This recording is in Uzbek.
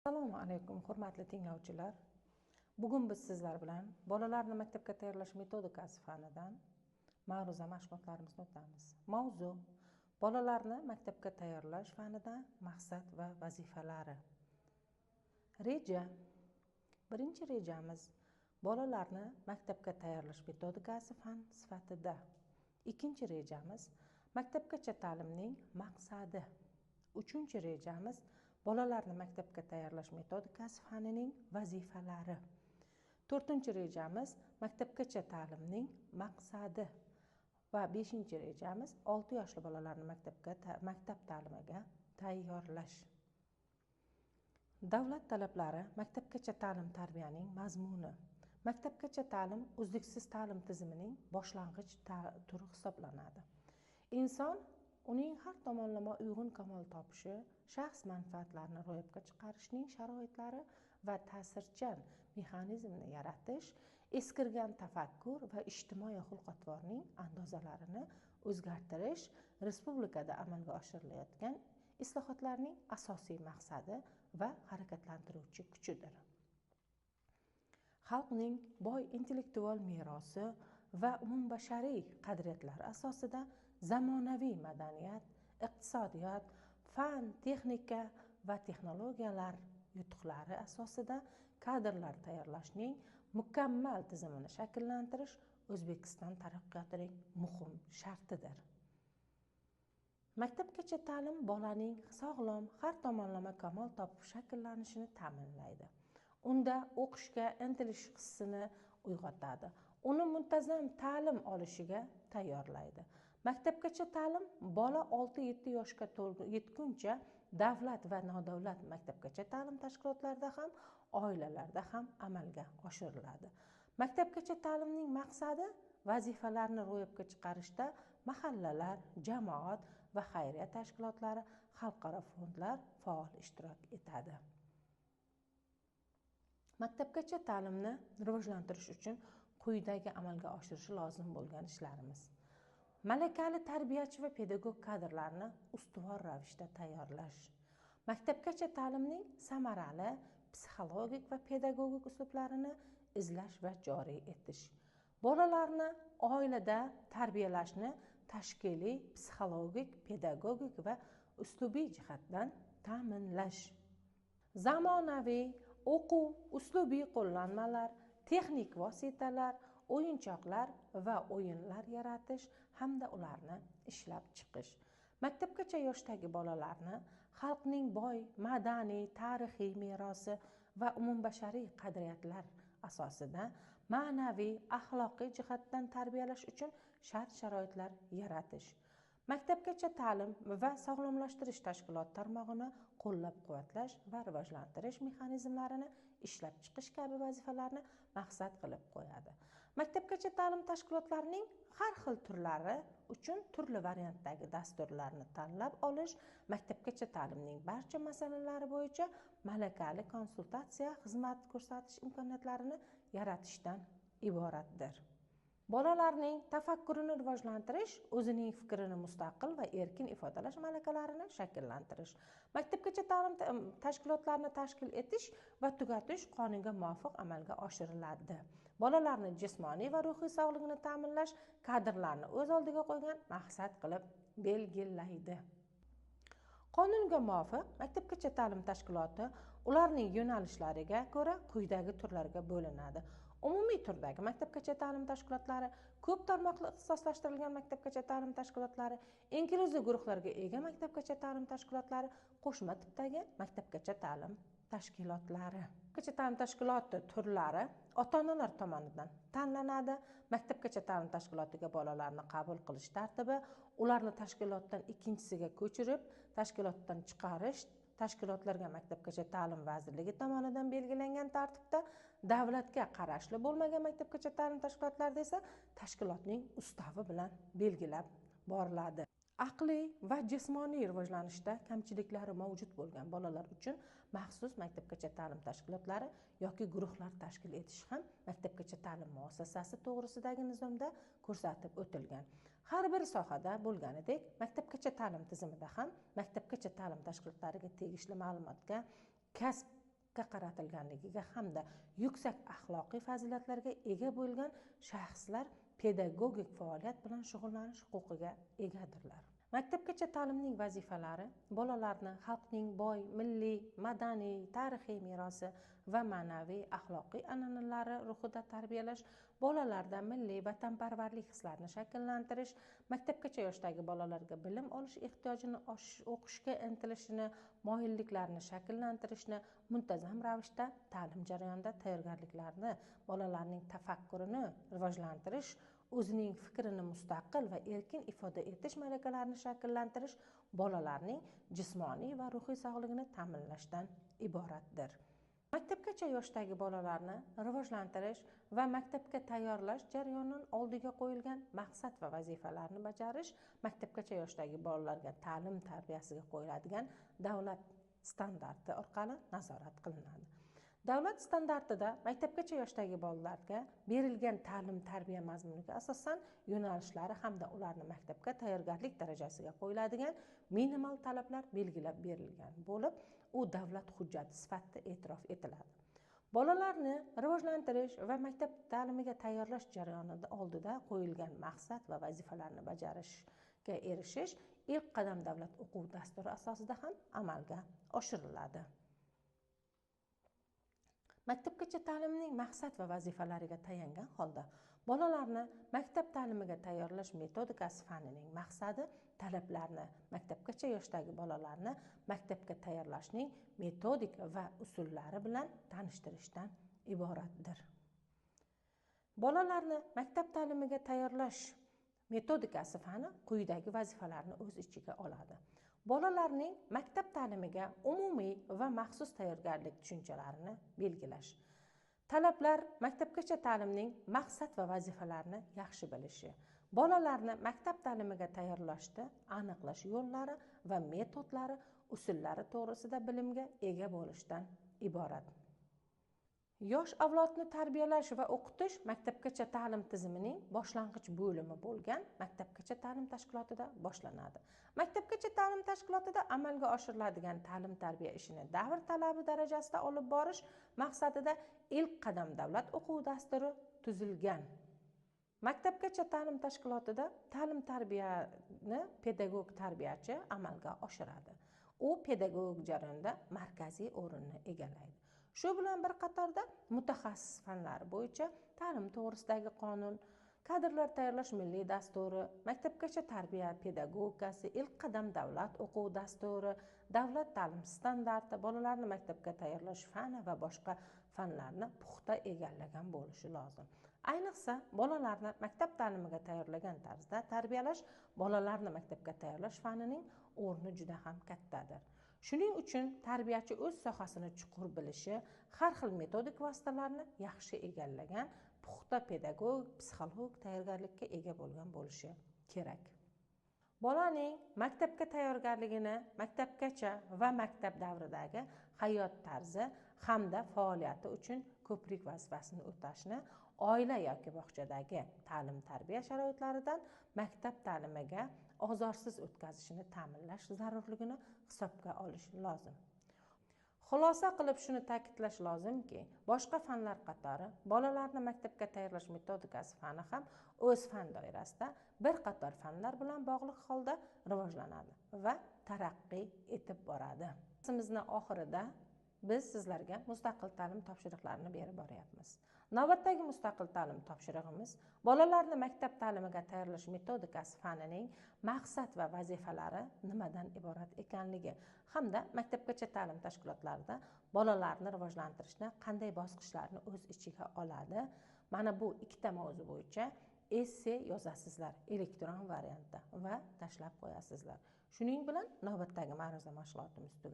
Assalomu alaykum, hurmatli tinglovchilar. Bugun biz sizlar bilan bolalarni maktabga tayyorlash metodikasi fanidan ma'ruza mashg'ulotlarimizni o'tamiz. Mavzu: bolalarni maktabga tayyorlash fanida maqsad va vazifalari. Reja. Birinchi rejamiz bolalarni maktabga tayyorlash metodikasi fan sifatida. Ikkinchi rejamiz maktabgacha ta'limning maqsadi. Uchinchi rejamiz bolalarni maktabga tayyorlash metodikasi fanining vazifalari. To'rtinchi rejamiz maktabgacha ta'limning maqsadi va beshinchi rejamiz 6 yoshli bolalarni maktab ta'limiga tayyorlash. Davlat talablari maktabgacha ta'lim tarbiyaning mazmuni. Maktabgacha ta'lim uzluksiz ta'lim tizimining boshlang'ich turi hisoblanadi. Inson uning har tomonlama uyg'un kamol topishi, shaxs manfaatlarini ro'yobga chiqarishning sharoitlari va ta'sirchan mexanizmni yaratish, eskirgan tafakkur va ijtimoiy xulq-atvorning andozalarini o'zgartirish respublikada amalga oshirilayotgan islohotlarning asosiy maqsadi va harakatlantiruvchi kuchidir. Xalqning boy intellektual merosi va umumbashariy qadriyatlari asosida zamonaviy madaniyat, iqtisodiyot, fan, texnika va texnologiyalar yutuqlari asosida kadrlar tayyorlashning mukammal tizimini shakllantirish O'zbekiston taraqqiyotining muhim shartidir. Maktabgacha ta'lim bolaning sog'lom, har tomonlama kamol topib shakllanishini ta'minlaydi. Unda o'qishga intilish hissini uyg'otadi. Uni muntazam ta'lim olishiga tayyorlaydi. Maktabgacha ta'lim bola 6-7 yoshga yetguncha davlat va nodavlat maktabgacha ta'lim tashkilotlarida ham, oilalarda ham amalga oshiriladi. Maktabgacha ta'limning maqsadi vazifalarni ro'yobga chiqarishda mahallalar, jamoat va xayriya tashkilotlari, xalqaro fondlar faol ishtirok etadi. Maktabgacha ta'limni rivojlantirish uchun quyidagi amalga oshirishi lozim bo'lgan ishlarimiz: malakali tarbiyachi va pedagog kadrlarni ustuvor ravishda tayyorlash. Maktabgacha ta'limning samarali psixologik va pedagogik uslublarini izlash va joriy etish. Bolalarni oilada tarbiyalashni tashkiliy, psixologik, pedagogik va uslubiy jihatdan ta'minlash. Zamonaviy o'quv uslubiy qo'llanmalar, texnik vositalar, o'yinchoqlar va o'yinlar yaratish hamda ularni ishlab chiqish. Maktabgacha yoshdagi bolalarni xalqning boy madaniy, tarixiy merosi va umumbashariy qadriyatlar asosida ma'naviy, axloqiy jihatdan tarbiyalash uchun shart-sharoitlar yaratish. Maktabgacha ta'lim va sog'lomlashtirish tashkilot tarmog'ini qo'llab-quvvatlash va rivojlantirish mexanizmlarini ishlab chiqish kabi vazifalarni maqsad qilib qo'yadi. Maktabgacha ta'lim tashkilotlarining har xil turlari uchun turli variantdagi dasturlarni tanlab olish maktabgacha ta'limning barcha masalalari bo'yicha malakali konsultatsiya xizmat ko'rsatish imkoniyatlarini yaratishdan iboratdir. Bolalarning tafakkurini rivojlantirish, o'zining fikrini mustaqil va erkin ifodalash malakalarini shakllantirish. Maktabgacha ta'lim tashkilotlarini tashkil etish va tugatish qonunga muvofiq amalga oshiriladi. Bolalarning jismoniy va ruhiy sog'lig'ini ta'minlash kadrlarni o'z oldiga qo'ygan maqsad qilib belgilaydi. Qonunga muvofiq maktabgacha ta'lim tashkiloti ularning yo'nalishlariga ko'ra quyidagi turlarga bo'linadi. Umumiy turdagi maktabgacha ta'lim tashkilotlari, ko'p tarmoqli ixtisoslashtirilgan maktabgacha ta'lim tashkilotlari, inklyuziv guruhlarga ega maktabgacha ta'lim tashkilotlari, qo'shma tipdagi maktabgacha ta'lim tashkilotlari. Maktabgacha ta'lim tashkiloti turlari ota-onalar tomonidan tanlanadi. Maktabgacha ta'lim tashkilotiga bolalarni qabul qilish tartibi, ularni tashkilotdan ikkinchisiga ko'chirib, tashkilotdan chiqarish tashkilotlarga Maktabgacha ta'lim vazirligi tomonidan belgilangan tartibda, davlatga qarashli bo'lmagan maktabgacha ta'lim tashkilotlarida esa tashkilotning ustavi bilan belgilab boriladi. Aqliy va jismoniy rivojlanishda kamchiliklari mavjud bo'lgan bolalar uchun maxsus maktabgacha ta'lim tashkilotlari yoki guruhlar tashkil etish ham maktabgacha ta'lim muassasasi to'g'risidagi nizomda ko'rsatib o'tilgan. Har bir sohada bo'lganidek, maktabgacha ta'lim tizimida ham maktabgacha ta'lim tashkilotlariga tegishli ma'lumotga kasb qaratilganligiga hamda yuksak axloqiy fazilatlarga ega bo'lgan shaxslar pedagogik faoliyat bilan shug'ullanish huquqiga egadirlar. Maktabgacha ta'limning vazifalari bolalarni xalqning boy milliy, madaniy, tarixiy merosi va ma'naviy axloqiy an'analari ruhida tarbiyalash, bolalarda milliy vatanparvarlik hislarini shakllantirish, maktabgacha yoshdagi bolalarga bilim olish ehtiyojini o'qishga intilishini, moyilliklarini shakllantirishni, muntazam ravishda ta'lim jarayonida tayyorgarliklarni, bolalarning tafakkurini rivojlantirish, o'zining fikrini mustaqil va erkin ifoda etish malakalarini shakllantirish bolalarning jismoniy va ruhiy sog'lig'ini ta'minlashdan iboratdir. Maktabgacha yoshdagi bolalarni rivojlantirish va maktabga tayyorlash jarayonining oldiga qo'yilgan maqsad va vazifalarni bajarish maktabgacha yoshdagi bolalarga ta'lim tarbiyasiga qo'yiladigan davlat standarti orqali nazorat qilinadi. Davlat standartida maktabgacha yoshdagi bolalarga berilgan ta'lim tarbiya mazmuniga asosan yo'nalishlari hamda ularni maktabga tayyorgarlik darajasiga qo'yiladigan minimal talablar belgilab berilgan bo'lib, u davlat hujjati sifatida e'tirof etiladi. Bolalarni rivojlantirish va maktab ta'limiga tayyorlash jarayonida oldida qo'yilgan maqsad va vazifalarni bajarishga erishish ilk qadam davlat o'quv dasturi asosida ham amalga oshiriladi. Maktabgacha ta'limning maqsad va vazifalariga tayangan holda bolalarni maktab ta'limiga tayyorlash metodikasi fanining maqsadi talablarni, maktabgacha yoshdagi bolalarni maktabga tayyorlashning metodik va usullari bilan tanishtirishdan iboratdir. Bolalarni maktab ta'limiga tayyorlash metodikasi fani quyidagi vazifalarni o'z ichiga oladi. Bolalarning maktab ta'limiga umumiy va maxsus tayyorgarlik tushunchalarini belgilash. Talablar maktabgacha ta'limning maqsad va vazifalarini yaxshi bilishi. Bolalarni maktab ta'limiga tayyorlashda aniqlash yo'llari va metodlari, usullari to'g'risida bilimga ega bo'lishdan iborat. Yosh avlodni tarbiyalash va o'qitish maktabgacha ta'lim tizimining boshlang'ich bo'limi bo'lgan maktabgacha ta'lim tashkilotida boshlanadi. Maktabgacha ta'lim tashkilotida amalga oshiriladigan ta'lim tarbiya ishini davr talabi darajasida olib borish maqsadida ilk qadam davlat o'quv dasturi tuzilgan. Maktabgacha ta'lim tashkilotida ta'lim tarbiyani pedagog tarbiyachi amalga oshiradi. U pedagogik jarayonda markaziy o'rinni egallaydi. Shu bilan bir qatorda mutaxassis fanlar bo'yicha ta'lim to'g'risidagi qonun, kadrlar tayyorlash milliy dasturi, maktabgacha tarbiya pedagogikasi, ilk qadam davlat o'quv dasturi, davlat ta'lim standarti bolalarni maktabga tayyorlash fani va boshqa fanlarni puxta egallagan bo'lishi lozim. Ayniqsa, bolalarni maktab ta'limiga tayyorlagan tarzda tarbiyalash, bolalarni maktabga tayyorlash fanining o'rni juda ham kattadir. Shuning uchun tarbiyachi o'z sohasini chuqur bilishi, har xil metodik vositalarni yaxshi egallagan, puxta pedagog, psixolog tayyorgarlikka ega bo'lgan bo'lishi kerak. Bolaning maktabga tayyorgarligini maktabgacha va maktab davridagi hayot tarzi hamda faoliyati uchun ko'prik vazifasini o'tashni, oila yoki bog'chadagi ta'lim tarbiya sharoitlaridan maktab ta'limiga ozorsiz o'tkazishini ta'minlash zarurligini hisobga olish lozim. Xulosa qilib shuni ta'kidlash lozimki, boshqa fanlar qatori bolalarni maktabga tayyorlash metodikasi fani ham o'z fan doirasida bir qator fanlar bilan bog'liq holda rivojlanadi va taraqqiy etib boradi. Darsimizni oxirida biz sizlarga mustaqil ta'lim topshiriqlarini berib boryapmiz. Navbatdagi mustaqil ta'lim topshirig'imiz bolalarni maktab ta'limiga tayyorlash metodikasi fanining maqsad va vazifalari nimadan iborat ekanligi hamda maktabgacha ta'lim tashkilotlarida bolalarni rivojlantirishda qanday bosqichlarni o'z ichiga oladi. Mana bu ikkita mavzu bo'yicha essay yozasizlar elektron variantda va tashlab qo'yasizlar. Shuning bilan navbatdagi ma'ruza mashg'ulotimiz tugadi.